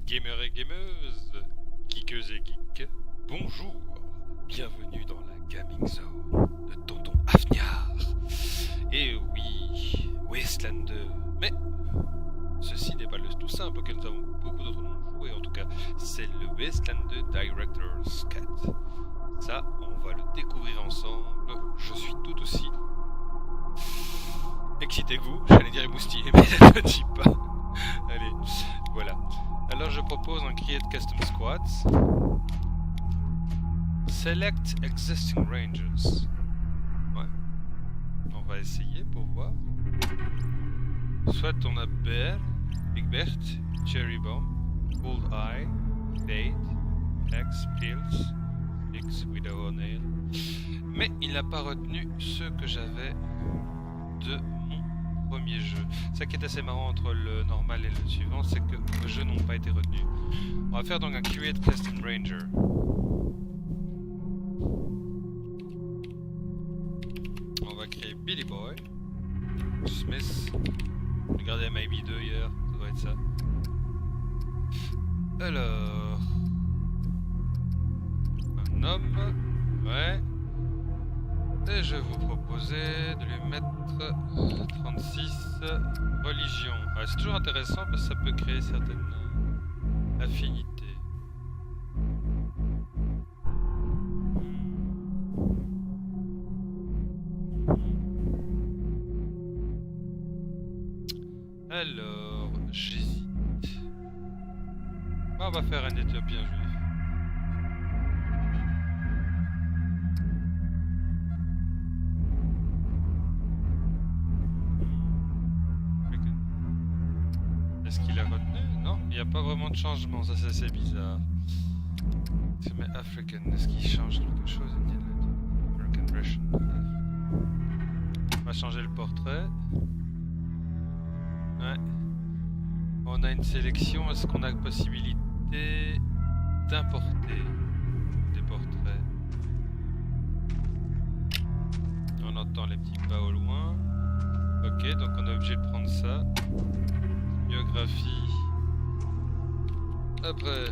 Gamers et gameuses, geekeuses et geeks, bonjour, bienvenue dans la Gaming Zone de Tonton Afniar. Et oui, Wasteland 2, mais ceci n'est pas le tout simple auquel nous avons beaucoup d'autres noms de jouer, en tout cas c'est le Wasteland 2 Director's Cut. Ça, on va le découvrir ensemble, je suis tout aussi excité que vous, j'allais dire émoustillé, mais je ne dis pas. Allez, voilà. Alors je propose un Create Custom Squads. Select Existing Rangers. Ouais. On va essayer pour voir. Soit on a Bear, Big Bert, Cherry Bomb, Cold Eye, Fate, X, Pills, X, Widow Nail. Mais il n'a pas retenu ceux que j'avais de mon premier jeu. Ça qui est assez marrant entre le normal et le suivant, c'est que vos jeux n'ont pas été retenus. On va faire donc un Create Custom Ranger. On va créer Billy Boy, Smith, regardez MIB 2 hier, ça doit être ça. Alors, un homme, ouais. Et je vais vous proposer de lui mettre 36 religion. Ouais, c'est toujours intéressant parce que ça peut créer certaines affinités. Alors, j'hésite. On va faire un Éthiopien juif. Est-ce qu'il a retenu? Non, il n'y a pas vraiment de changement, ça c'est assez bizarre. C'est mais African, est-ce qu'il change quelque chose? American Russian. On va changer le portrait. Ouais. On a une sélection, est-ce qu'on a la possibilité d'importer des portraits? On entend les petits pas au loin. Ok, donc on est obligé de prendre ça. Biographie. Après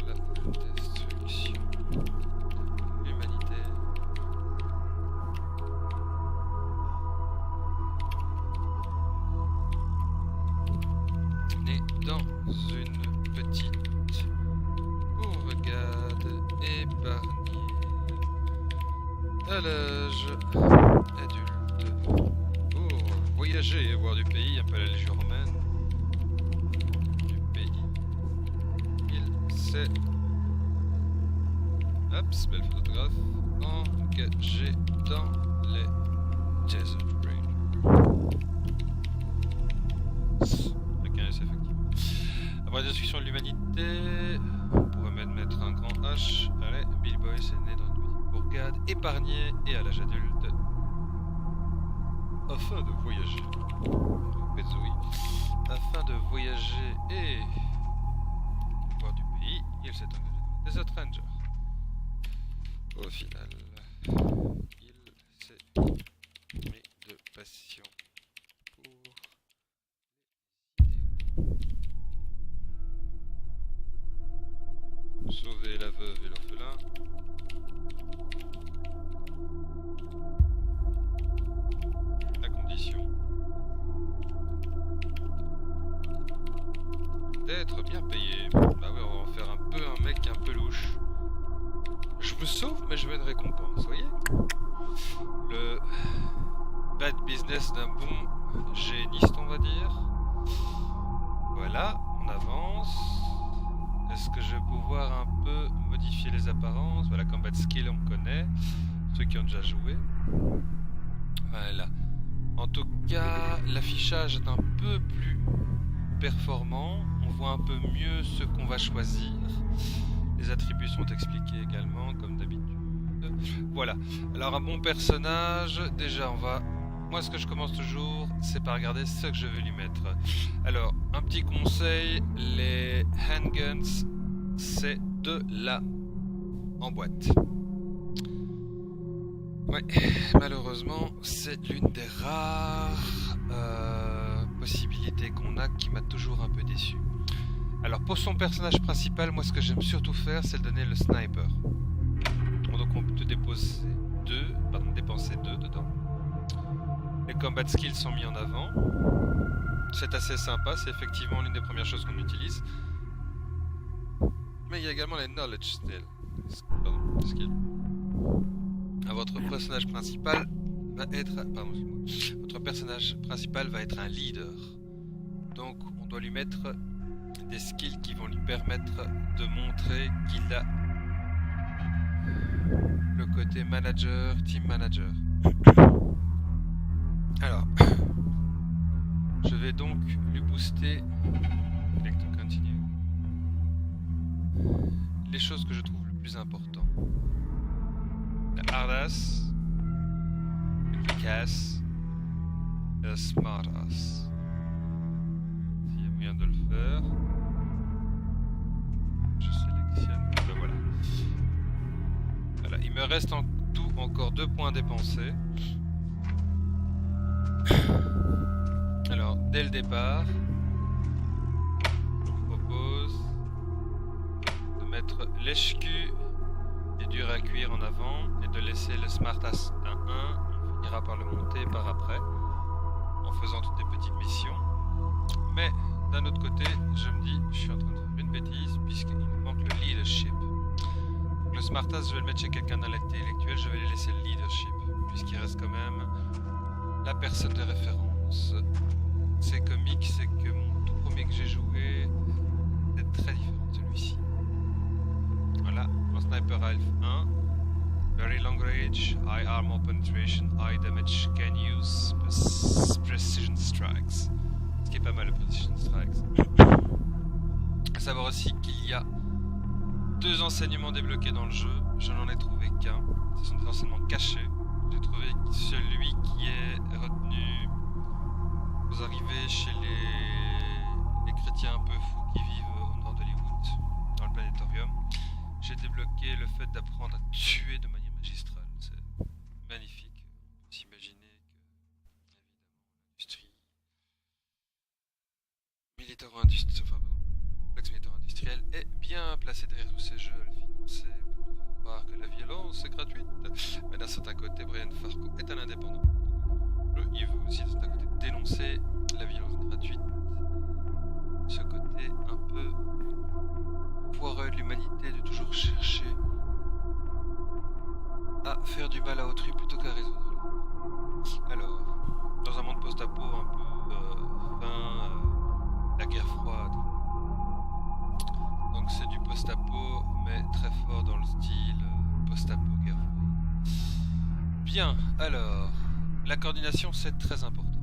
la destruction de l'humanité. Né dans une petite bourgade épargnée. À l'âge adulte. Voyager et voir du pays, un peu la Légion romaine. Du pays. Il s'est... Hop, belle photographe. Engagé dans les Desert Raiders. Avec un S, effectivement. Après la destruction de l'humanité, on pourrait même mettre un grand H. Allez, Billy Boy est né dans une petite bourgade épargnée et à l'âge adulte. Afin de voyager, afin de voyager et voir du pays, il s'est engagé dans Desert Ranger. Au final, il s'est mis de passion pour sauver la veuve et l'orphelin. D'être bien payé. Bah ouais, on va en faire un peu un mec un peu louche. Je me sauve, mais je veux une récompense, vous voyez? Le bad business d'un bon géniste, on va dire. Voilà, on avance. Est-ce que je vais pouvoir un peu modifier les apparences? Voilà, combat skill, on connaît. Ceux qui ont déjà joué. Voilà. En tout cas, l'affichage est un peu plus performant. On voit un peu mieux ce qu'on va choisir. Les attributs sont expliqués également, comme d'habitude. Voilà. Alors, un bon personnage, déjà, on va... Moi, ce que je commence toujours, c'est par regarder ce que je veux lui mettre. Alors, un petit conseil, les handguns, c'est de la en boîte. Ouais, malheureusement, c'est l'une des rares possibilités qu'on a qui m'a toujours un peu déçu. Alors pour son personnage principal, moi ce que j'aime surtout faire, c'est donner le sniper. Donc on peut dépenser 2 dedans. Les combat skills sont mis en avant. C'est assez sympa, c'est effectivement l'une des premières choses qu'on utilise. Mais il y a également les knowledge skills. Votre personnage principal va être... Votre personnage principal va être un leader. Donc on doit lui mettre des skills qui vont lui permettre de montrer qu'il a le côté manager, team manager. Alors, je vais donc lui booster click to continue. Les choses que je trouve le plus important. La hardass, le kick-ass, le smart-ass. S'il y a moyen de le faire, je sélectionne. Ben voilà. Voilà, il me reste en tout encore 2 points dépensés. Alors, dès le départ, je vous propose de mettre l'HQ et dur à cuire en avant et de laisser le Smartass 1-1. On finira par le monter par après en faisant toutes des petites missions. Mais d'un autre côté, je me dis, je suis en train de faire une bêtise puisqu'il me manque le leadership. Donc, le Smartass, je vais le mettre chez quelqu'un d'intellectuel, je vais lui laisser le leadership puisqu'il reste quand même la personne de référence. C'est comique, c'est que mon tout premier que j'ai joué est très différent de celui-ci. Voilà, en Sniper Alpha 1, very long range, high armor penetration, high damage, can use precision strikes. Ce qui est pas mal le precision strikes. À savoir aussi qu'il y a 2 enseignements débloqués dans le jeu, je n'en ai trouvé qu'un, ce sont des enseignements cachés. J'ai trouvé celui qui est retenu. Vous arrivez chez les chrétiens un peu fous qui vivent au nord d'Hollywood, dans le planétorium. J'ai débloqué le fait d'apprendre à tuer de manière magistrale. C'est magnifique. On peut s'imaginer que, évidemment, l'industrie complexe militaro-industriel est bien placé derrière tous ces jeux à le financer pour nous faire croire que la violence est gratuite. Mais d'un certain côté, Brian Fargo est un indépendant. Il veut aussi d'un certain côté dénoncer la violence gratuite. Ce côté un peu foireux de l'humanité de toujours chercher à faire du mal à autrui plutôt qu'à résoudre. Alors, dans un monde post-apo un peu la guerre froide. Donc c'est du post-apo, mais très fort dans le style post-apo guerre froide. Bien, alors, la coordination c'est très important.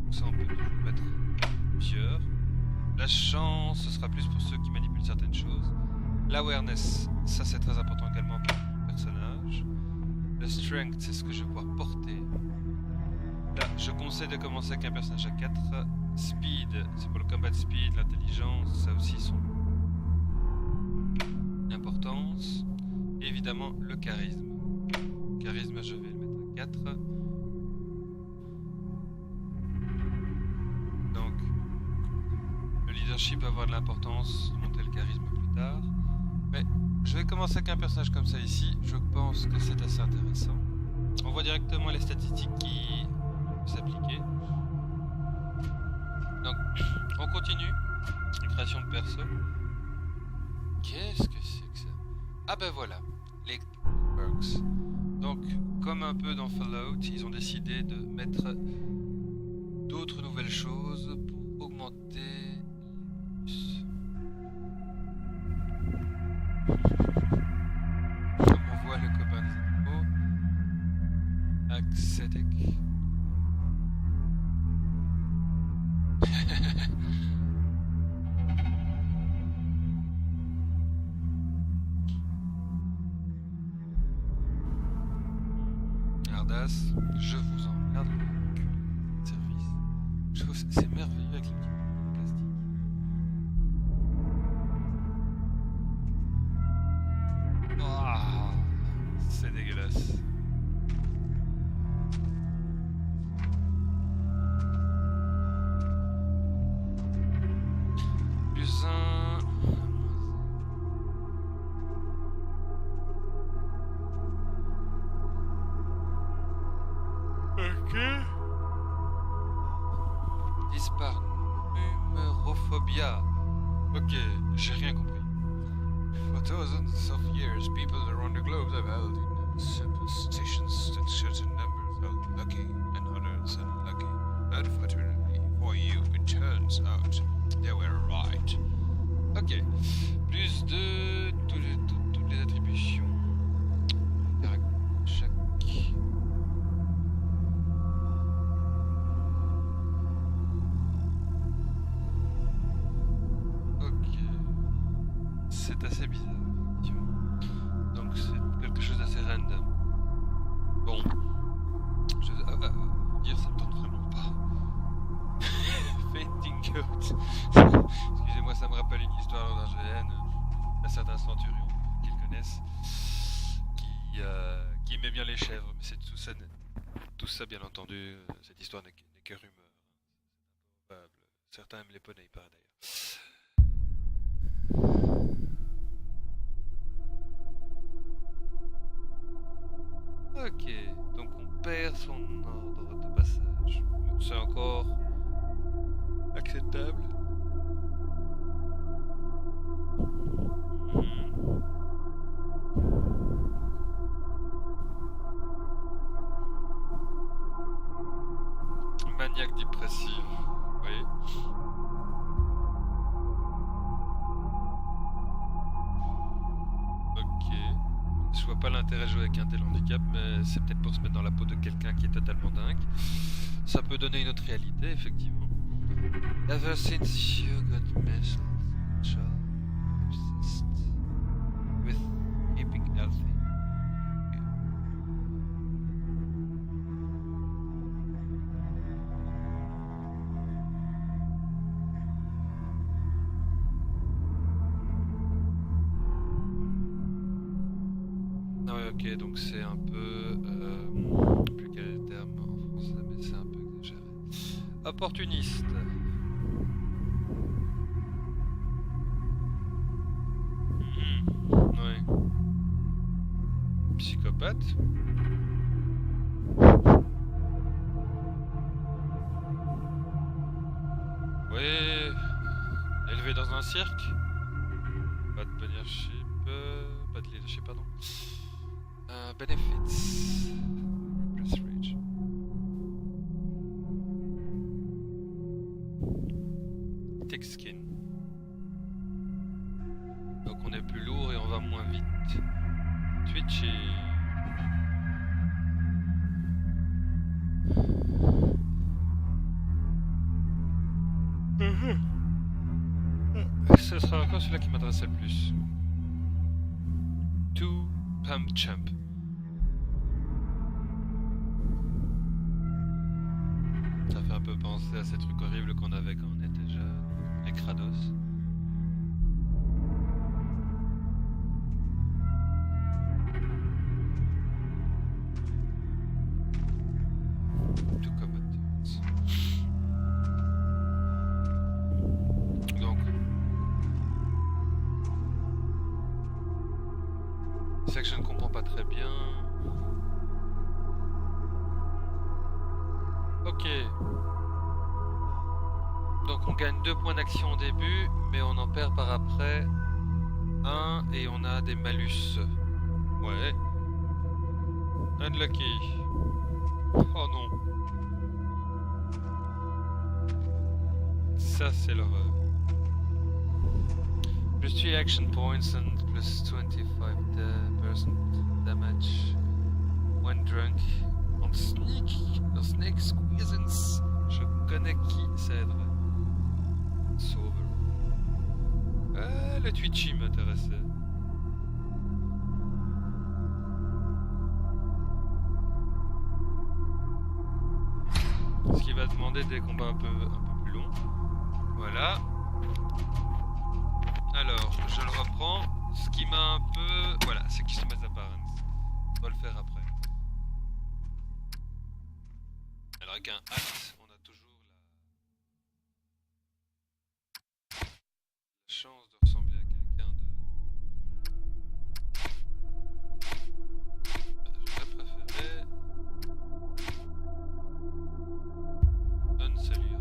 Donc ça on peut toujours mettre plusieurs. La chance, ce sera plus pour ceux qui manipulent certaines choses. L'awareness, ça c'est très important également pour le personnage. Le strength, c'est ce que je vais pouvoir porter. Là, je conseille de commencer avec un personnage à 4. Speed, c'est pour le combat speed, l'intelligence, ça aussi son importance. Et évidemment, le charisme. Charisme, je vais le mettre à 4. Donc, le leadership va avoir de l'importance, monter le charisme plus tard. Mais je vais commencer avec un personnage comme ça ici. Je pense que c'est assez intéressant. On voit directement les statistiques qui s'appliquer. Donc, on continue. La création de perso. Qu'est-ce que c'est que ça? Ah ben voilà, les perks. Donc, comme un peu dans Fallout, ils ont décidé de mettre d'autres nouvelles choses pour augmenter les comme on voit le copain des animaux. Ascetic. Ardas, je vous emmerde le cul de service. Je trouve que c'est merveilleux avec les petits plastiques. Oh, c'est dégueulasse. Plus un. gars. Ok, j'ai rien compris. For thousands of years, people around the globe have held in superstitions that certain numbers are lucky and others unlucky. Unfortunately for you, it turns out they were right. Ok, plus de toutes les attributions. Chaque... Ok, c'est assez bizarre, effectivement. Donc c'est quelque chose d'assez random. Bon, je vais vous dire, ça me tente vraiment pas. Fainting Goat. Excusez-moi, ça me rappelle une histoire d'un GN, un certain centurion qu'ils connaissent, qui aimait bien les chèvres, mais c'est tout ça bien entendu, cette histoire n'est que rumeur. Probable. Certains aiment les poneys, pas d'ailleurs. Ok, donc on perd son ordre de passage. C'est encore acceptable. Maniaque dépressif, oui. Ok. Je vois pas l'intérêt de jouer avec un tel handicap, mais c'est peut-être pour se mettre dans la peau de quelqu'un qui est totalement dingue. Ça peut donner une autre réalité, effectivement. Ever since you got measles, child, obsessed with keeping healthy. Ah ouais, ok, donc c'est un peu... plus quel terme en français, mais c'est un peu exagéré. Opportuniste. Ouais. Psychopathe. Ouais. Élevé dans un cirque. Pas de leadership. Pas de leadership, pardon. Benefits. Repress rage. Thick skin. Donc on est plus lourd et on va moins vite. Twitchy. Ce sera encore celui-là qui m'intéresse le plus. Two Pump Champ. Ça fait un peu penser à ces trucs horribles qu'on avait quand on était jeune, les Kratos. Tout comme donc, c'est que je ne comprends pas très bien. Ok. Donc on gagne 2 points d'action au début, mais on en perd par après 1 et on a des malus. Ouais. Unlucky. Oh non. Ça c'est l'horreur. Plus 3 action points and plus 25% damage when drunk. On snake squeezance. Je connais qui s'aiderait. Sauver. Le Twitchy m'intéressait. Ce qui va demander des combats un peu plus longs. Voilà. Alors, je le reprends. Ce qui m'a un peu... Voilà, c'est qui se met apparence. On va le faire après. Alors avec un axe, on a toujours la chance de ressembler à quelqu'un de... J'aurais préféré... Donne celui-là.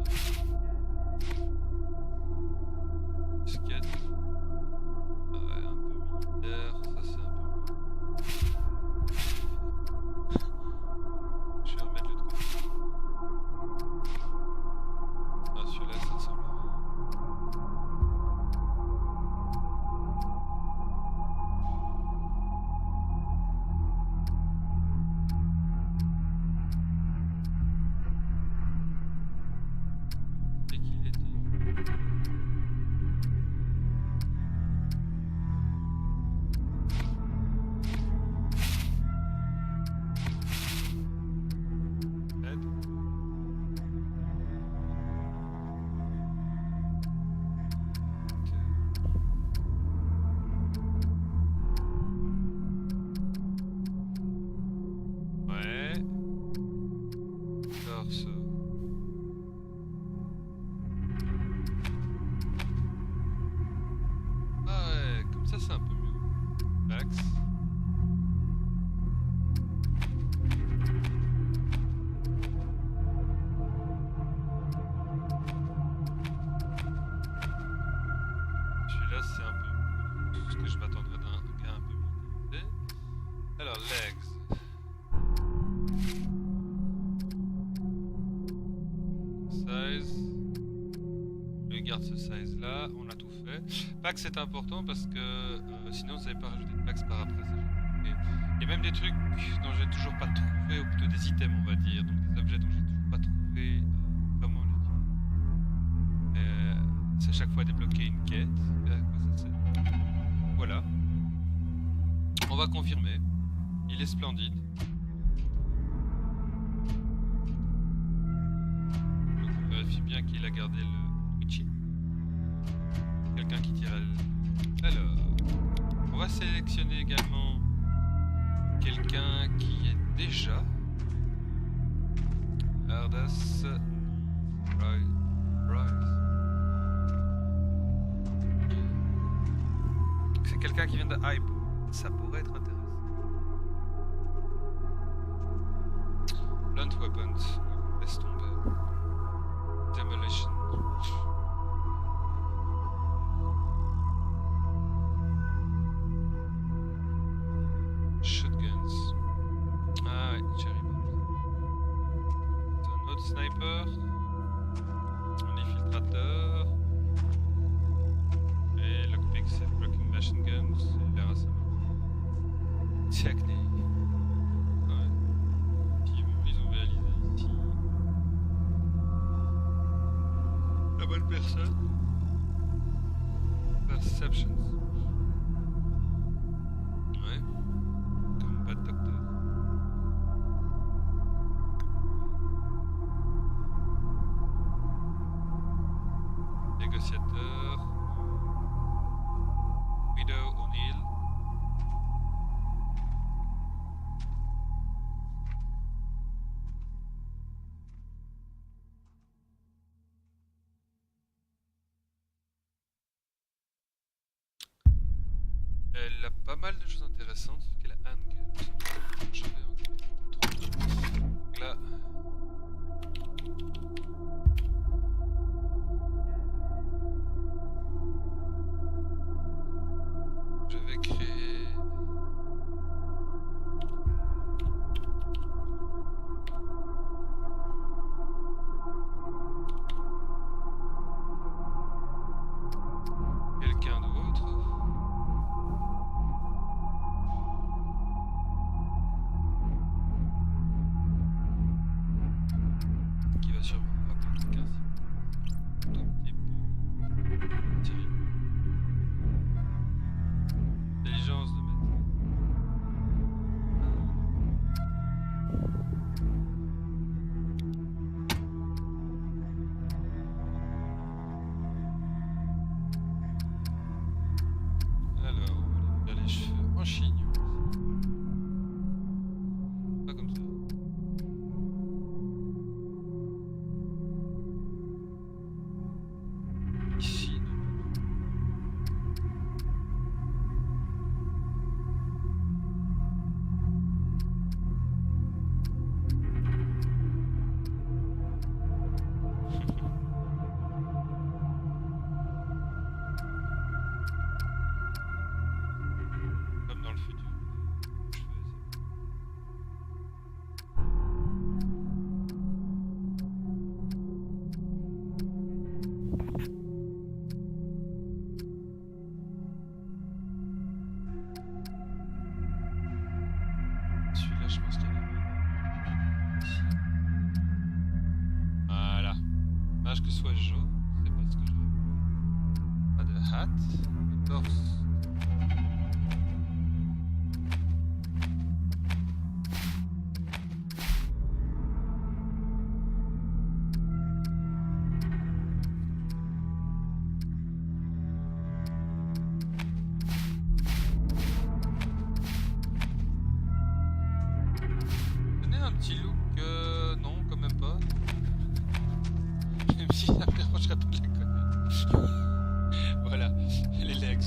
garde ce size là, on a tout fait. Pax c'est important parce que sinon vous n'avez pas rajouté de Pax par après. Il y a même des trucs dont j'ai toujours pas trouvé, ou plutôt des items on va dire, donc des objets dont j'ai toujours pas trouvé comment le dire. C'est à chaque fois débloquer une quête, à quoi ça sert. Voilà. On va confirmer. Il est splendide. Donc on vérifie bien qu'il a gardé le Twitchy. Quelqu'un qui tire Alors, on va sélectionner également quelqu'un qui est déjà Ardas Rise. C'est quelqu'un qui vient de Hype. Ça pourrait être intéressant. Blunt Weapons. Laisse tomber. Demolition. Shotguns. Ah ouais, cherry bombs. C'est un autre sniper. Un infiltrateur. Et lockpick, c'est blocking machine guns. Il a l'air assez marrant. Acne. Ouais. Puis ils ont réalisé ici. La bonne personne. Perceptions. Ouais. Comme Bad Doctor. Négociateur. Widow O'Neill. Elle a pas mal de choses intéressantes, sauf qu'elle a handgun. Je vais en trop. Donc là. Je vais créer. Quelqu'un d'autre. Qui va sûrement rappeler quelqu'un si tout petit peu terrible. Intelligence de mettre. Alors, on va faire les cheveux en chignon. Pas comme ça. Ici, non. Comme dans le futur. Je fais ça. Celui-là, je pense qu'il y en a ici. Voilà. Dommage que ce soit jaune, c'est pas ce que je veux. Pas de hat, le torse. Donnez un petit look, non, quand même pas. Même si ça me dérangerait pas de la connaître. Voilà, les legs.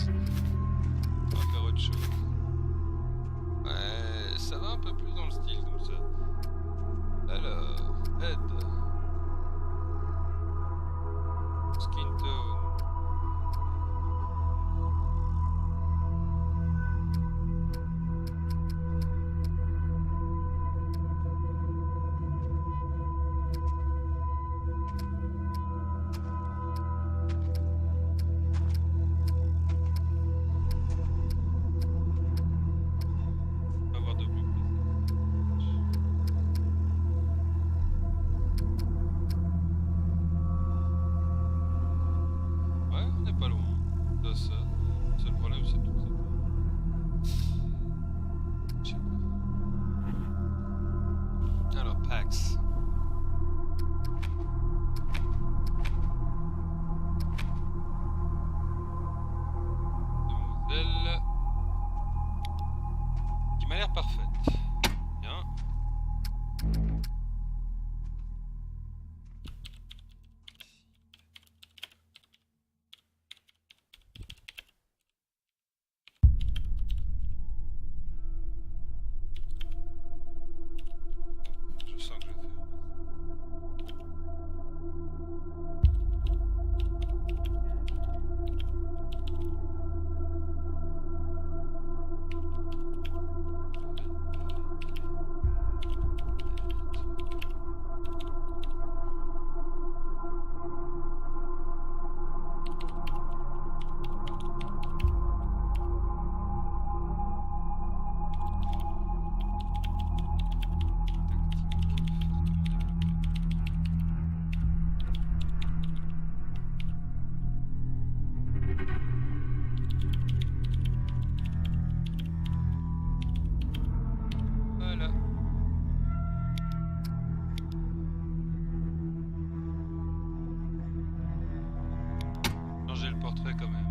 rentrer quand même.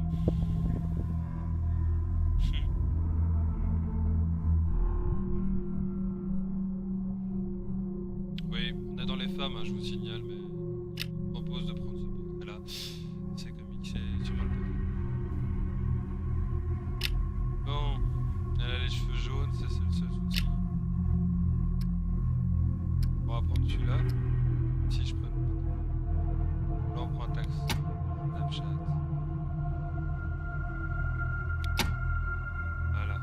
Oui, on est dans les femmes, hein, je vous signale, mais je propose de prendre ce portrait-là. C'est comique, c'est sûrement le plus. Bon, elle a les cheveux jaunes, c'est le seul souci. On va prendre celui-là. Si je prends. Là, on prend un taxe. Snapchat. Voilà.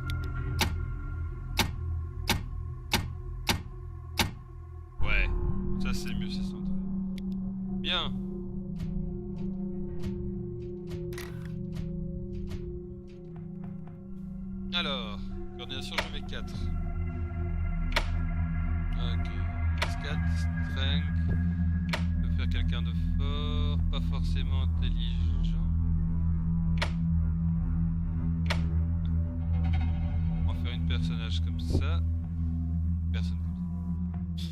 Ouais, ça c'est mieux, c'est centré. Bien. Alors, coordination, je mets 4. Ok. 4, strength. Je peux faire quelqu'un de fort, pas forcément intelligent. On va faire une personnage comme ça. Personne comme ça.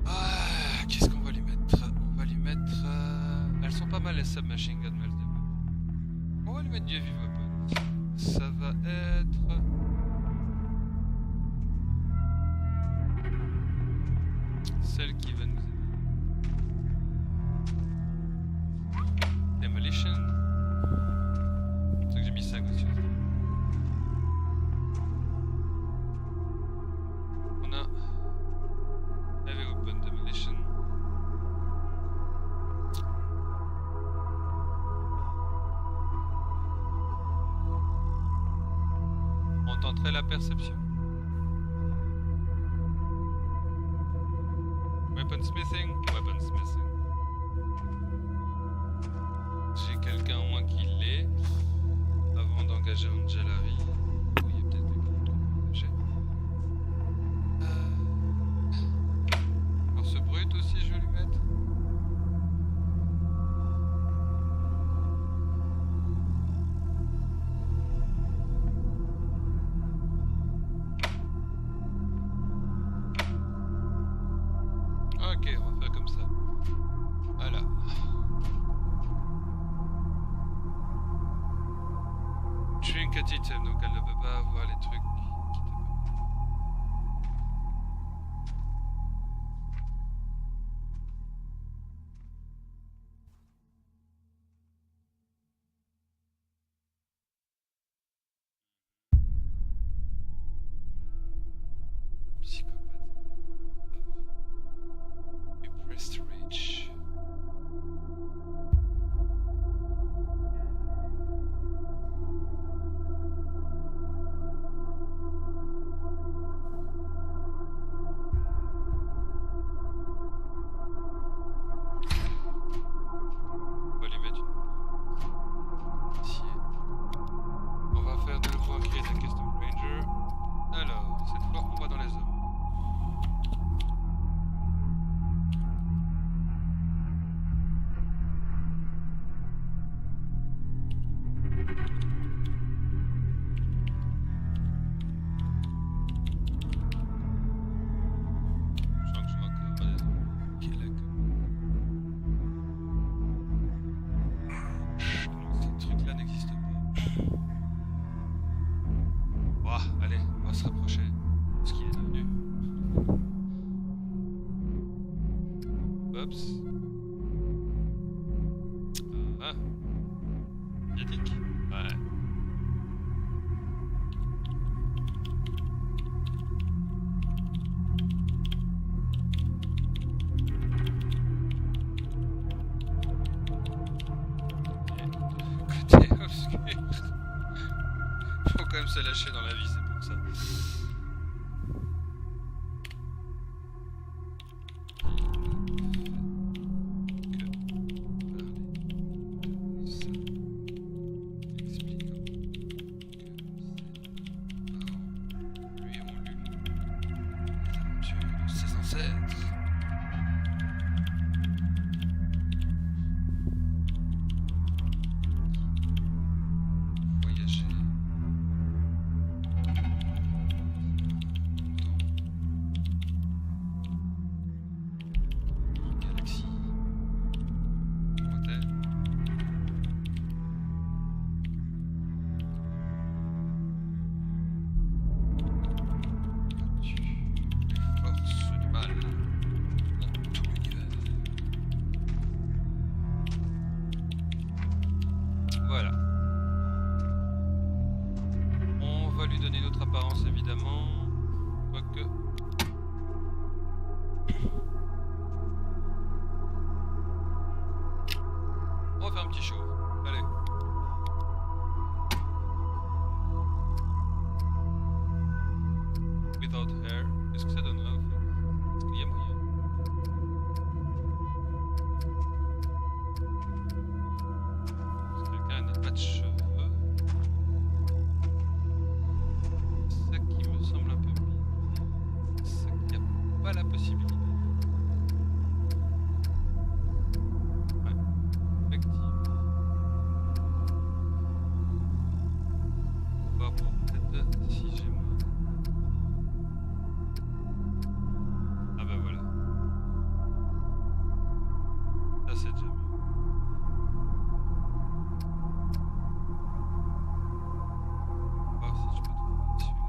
Ah, qu'est-ce qu'on va lui mettre? On va lui mettre... Elles sont pas mal les submachine gun, elles développent. On va lui mettre du heavy weapon. Ça va être... celle qui va nous aider. Demolition. C'est pour ça que j'ai mis 5 aussi. On a Heavy Weapon Demolition. On tenterait la perception. Weaponsmithing, weaponsmithing. J'ai quelqu'un au moins qui l'est. Avant d'engager Angelari. Oui, il y a peut-être quelqu'un d'autre à engager. Alors ce brut aussi, je vais lui mettre. Ok, on va faire comme ça. Voilà. Trinket item, donc elle ne peut pas avoir les trucs qui te permettent. Psychopathe. Repressed rage. On va lui mettre une... ici. On va faire de nouveau créer un custom ranger. Alors, cette fois, on va dans les hommes. Je sens que je vais encore... Quel accord. Ces trucs-là n'existent pas. Ouah, allez, on va se rapprocher de ce qui est devenu. Oups. Ah. Médiatique? Ouais. Côté obscur. Faut quand même se lâcher dans la vie, c'est pour ça. Voyager. notre apparence évidemment. Quoique. On va faire un petit show. Allez. Without hair. Qu'est-ce que ça donnera en fait? Est-ce qu'il y a moyen? Est-ce que quelqu'un n'a pas de cheveux? C'est ça qui me semble un peu bizarre. C'est ça qu'il n'y a pas la possibilité. Ouais, effectivement. Bah bon, peut-être si j'ai moins. Ah bah voilà. Ça c'est déjà mieux. Voir si je peux trouver celui-là.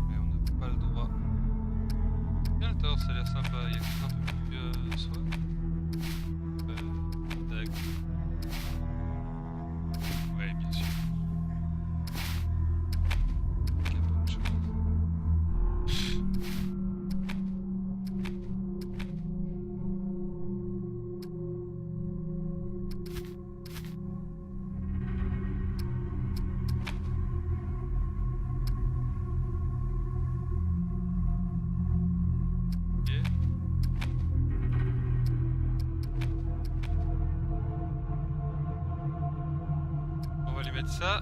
Mais on n'a pas le droit. Bien le torse, ça a l'air sympa. Il y a quelque chose un peu plus soif. Tac. Ouais, bien sûr. Il y a plein de choses. On va lui mettre ça.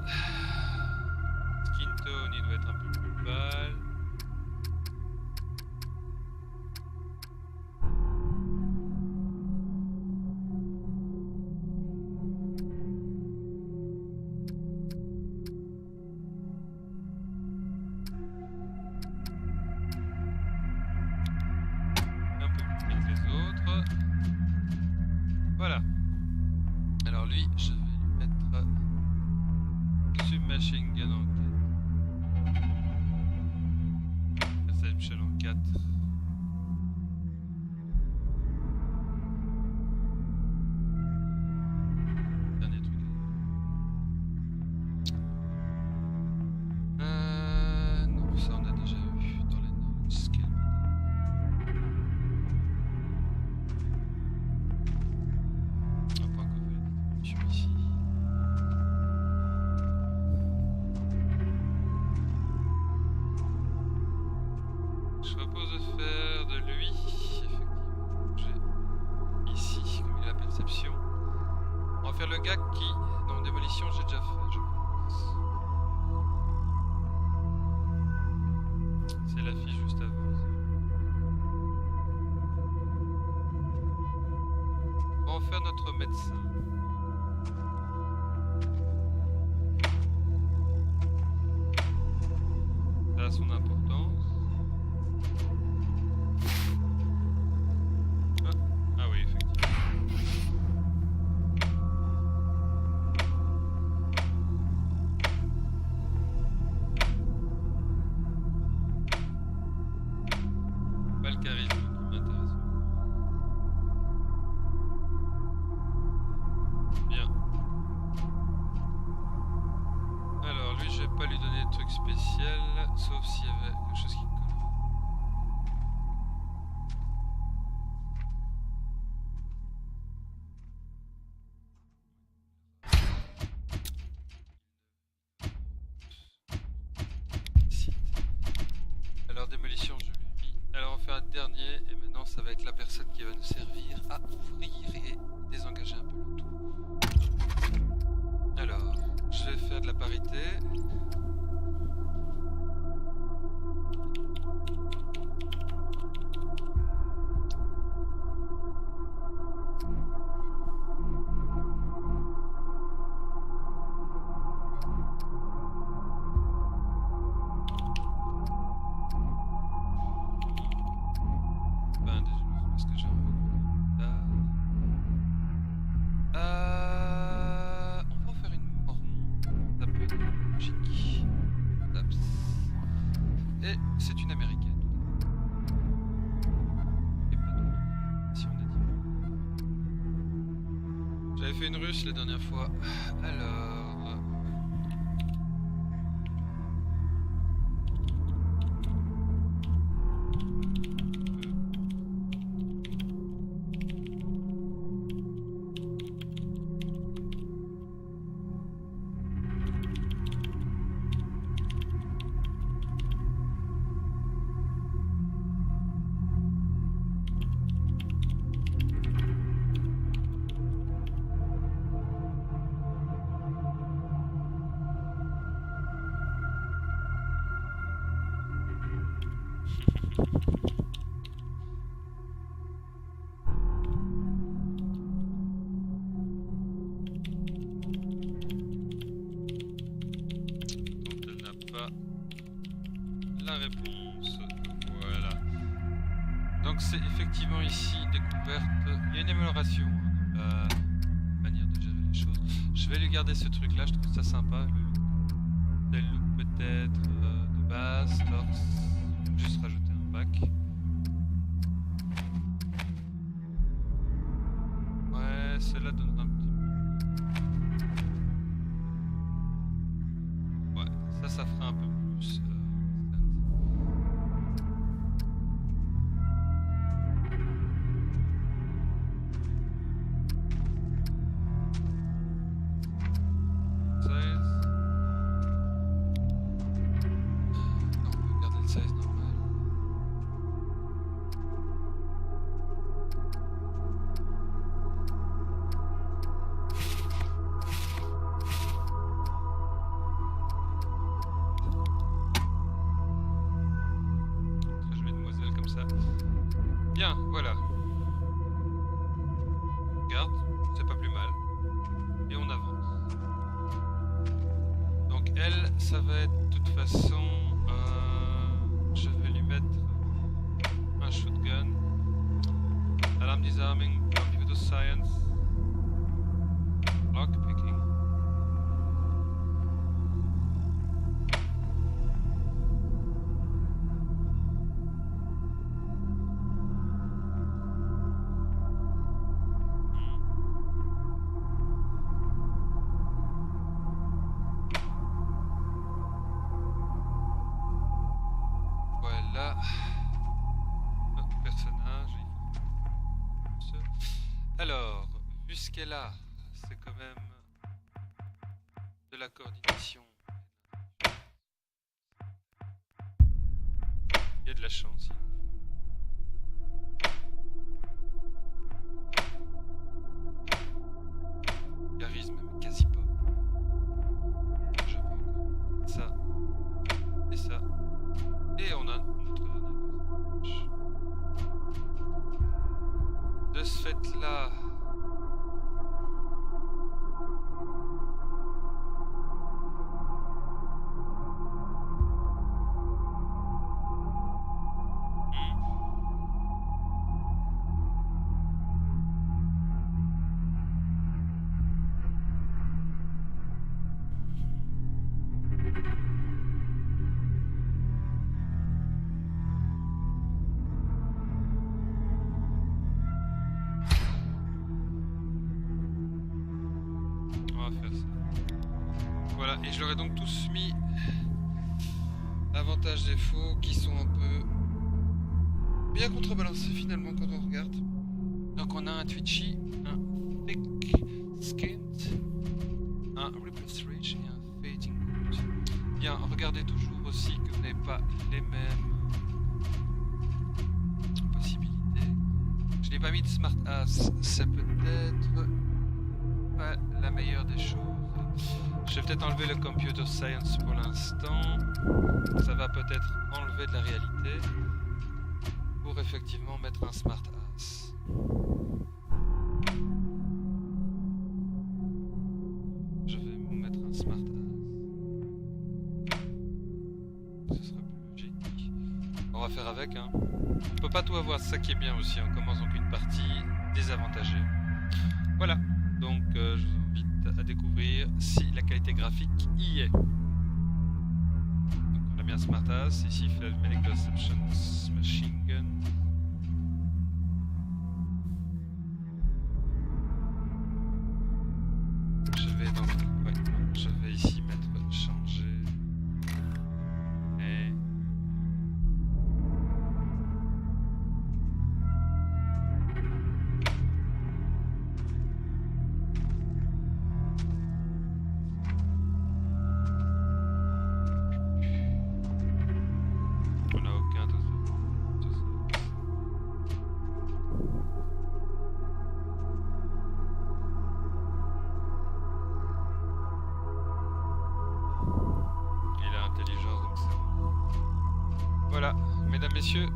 Skin tone, il doit être un peu plus pâle. Un peu plus vite que les autres. Voilà. Alors lui, je vais lui mettre Submachine Gun en 4. Perception en 4. Dernier truc. Non, ça on a déjà eu dans les normes scale. On n'a pas encore fait la distribution ici. Je propose de faire de lui, effectivement, j'ai ici, comme il a la perception. On va faire le gars qui, dans démolition, j'ai déjà fait, je pense. C'est la fille juste avant. On va en faire notre médecin. Ça a son importance. Ah oui, effectivement. Pas le charisme qui m'intéresse. Bien. Alors lui, je vais pas lui donner de truc spécial, sauf s'il y avait quelque chose qui colle. qui va nous servir à ouvrir et désengager un peu le tout. Alors, je vais faire de la parité. Fait une russe la dernière fois. Alors... la réponse. Voilà. Donc c'est effectivement ici une découverte. Il y a une amélioration dans la manière de gérer les choses. Je vais lui garder ce truc là, je trouve ça sympa. Le look peut-être de base, torse. Juste rajouter un bac. Ouais, celle-là donnera un petit peu. Ouais, ça fera un peu plus. Bien, voilà. Regarde, c'est pas plus mal. Et on avance. Donc elle, ça va être de toute façon... je vais lui mettre un shotgun. Alarm disarming, computer science, lockpicking. Notre personnage. Alors, vu ce qu'elle a, c'est quand même de la coordination. Il y a de la chance. Charisme, mais quasi pas. Je peux encore. Ça. Et ça. Et on a notre dernier personnage. De ce fait-là... faire ça. Voilà, et je leur ai donc tous mis avantages défauts qui sont un peu bien contrebalancés finalement quand on regarde. Donc on a un twitchy, un thick skinned, un repulse reach et un fading good. Bien, regardez toujours aussi que vous n'avez pas les mêmes possibilités. Je l'ai lui ai pas mis de Smart Ass. C'est peut-être pas la meilleure des choses. Je vais peut-être enlever le Computer Science pour l'instant. Ça va peut-être enlever de la réalité. Pour effectivement mettre un Smart Ass. Je vais mettre un Smart Ass. Ce sera plus logique. On va faire avec, hein. On peut pas tout avoir, c'est ça qui est bien aussi. On commence donc une partie désavantagée. Voilà. Donc je vous invite à découvrir si la qualité graphique y est. Donc on a bien Smart Ass. Ici il fait Medical Exceptions Machine Gun. Je vais donc... Ouais, je vais ici mettre changer. Et... on n'a aucun de ça. Il a intelligence, donc c'est bon. Voilà, mesdames, messieurs,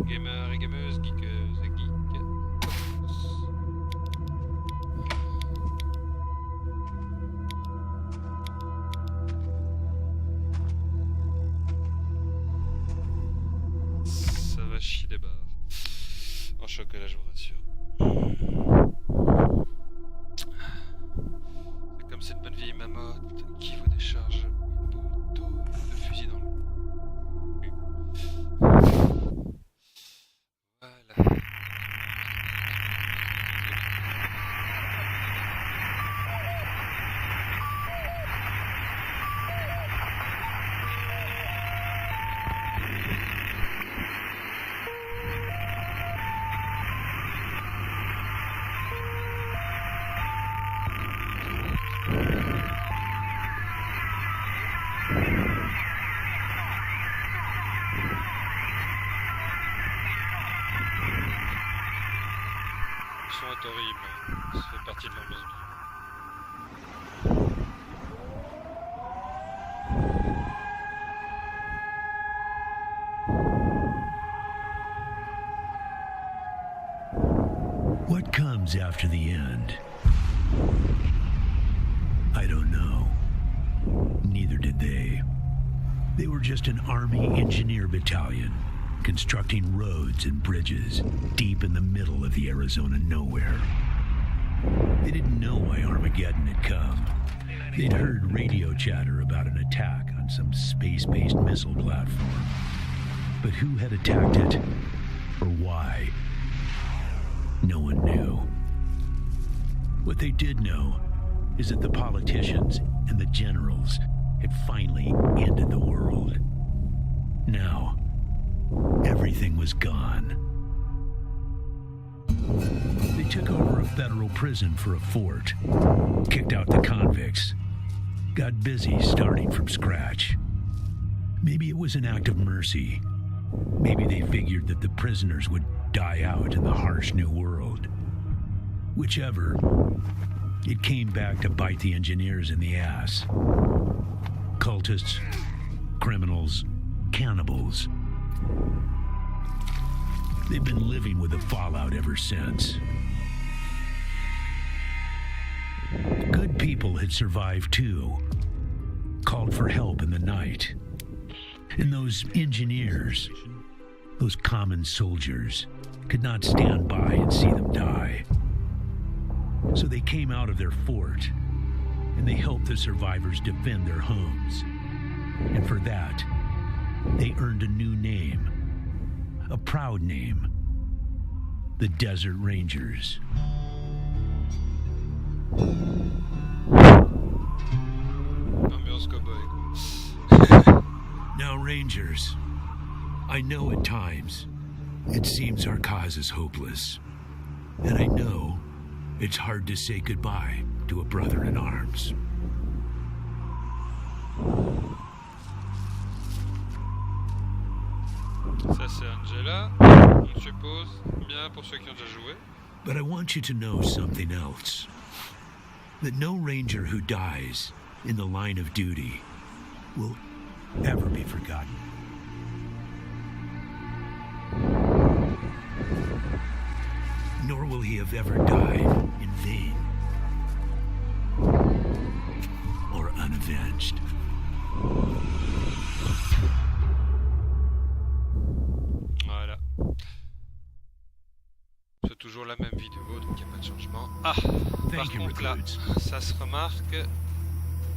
gamers et gameuses, geekeuses et geeks. Ça va chier des barres. En chocolat, je vous rassure. C'est comme cette bonne vieille mamotte qui vous décharge une boule d'eau de fusil dans le cul. Voilà. Le son est horrible, ça fait partie de l'ambiance. What comes after the end? I don't know. Neither did they. They were just an Army engineer battalion, constructing roads and bridges deep in the middle of the Arizona nowhere. They didn't know why Armageddon had come. They'd heard radio chatter about an attack on some space-based missile platform. But who had attacked it, or why? No one knew. What they did know is that the politicians and the generals had finally ended the world. Now, everything was gone. They took over a federal prison for a fort, kicked out the convicts, got busy starting from scratch. Maybe it was an act of mercy. Maybe they figured that the prisoners would die out in the harsh new world. Whichever, it came back to bite the engineers in the ass. Cultists, criminals, cannibals. They've been living with the fallout ever since. Good people had survived too, called for help in the night. And those engineers, those common soldiers, could not stand by and see them die. So they came out of their fort, and they helped the survivors defend their homes. And for that, they earned a new name, a proud name, the Desert Rangers. Ambiance cowboy, quoi. Now, Rangers, I know at times it seems our cause is hopeless. And I know it's hard to say goodbye to a brother in arms. Ça c'est Angela. On je suppose. Bien pour ceux qui ont déjà joué. But I want you to know something else. That no ranger who dies in the line of duty will ever be forgotten. Nor will he have ever died in vain or unavenged. Voilà. C'est toujours la même vidéo, donc il n'y a pas de changement. Ah, par contre là, ça se remarque,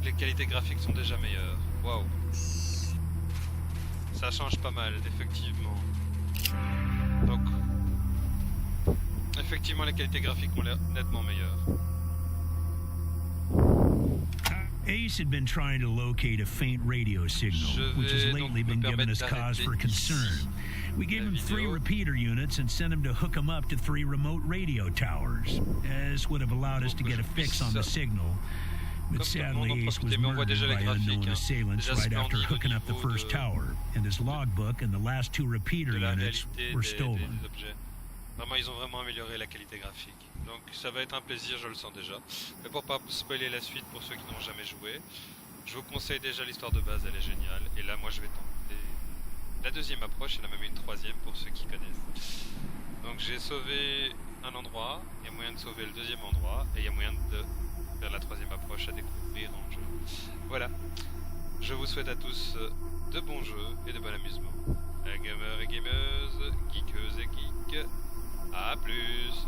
les qualités graphiques sont déjà meilleures. Waouh. Ça change pas mal, effectivement. Donc, effectivement, les qualités graphiques ont l'air nettement meilleures. Ace had been trying to locate a faint radio signal, which has lately been giving us cause for concern. We gave him 3 repeater units and sent him to hook them up to 3 remote radio towers. This would have allowed us to get a fix on the signal. But sadly, Ace was murdered by unknown assailants right after hooking up the first tower, and his logbook and the last 2 repeater units were stolen. Vraiment, ils ont vraiment amélioré la qualité graphique. Donc ça va être un plaisir, je le sens déjà. Mais pour pas spoiler la suite pour ceux qui n'ont jamais joué, je vous conseille déjà l'histoire de base, elle est géniale. Et là, moi, je vais tenter la deuxième approche, il y en a même une troisième pour ceux qui connaissent. Donc j'ai sauvé un endroit, il y a moyen de sauver le deuxième endroit, et il y a moyen de faire la troisième approche à découvrir dans le jeu. Voilà. Je vous souhaite à tous de bons jeux et de bon amusement. Gamers et gameuses, geekeuses et geeks. A plus.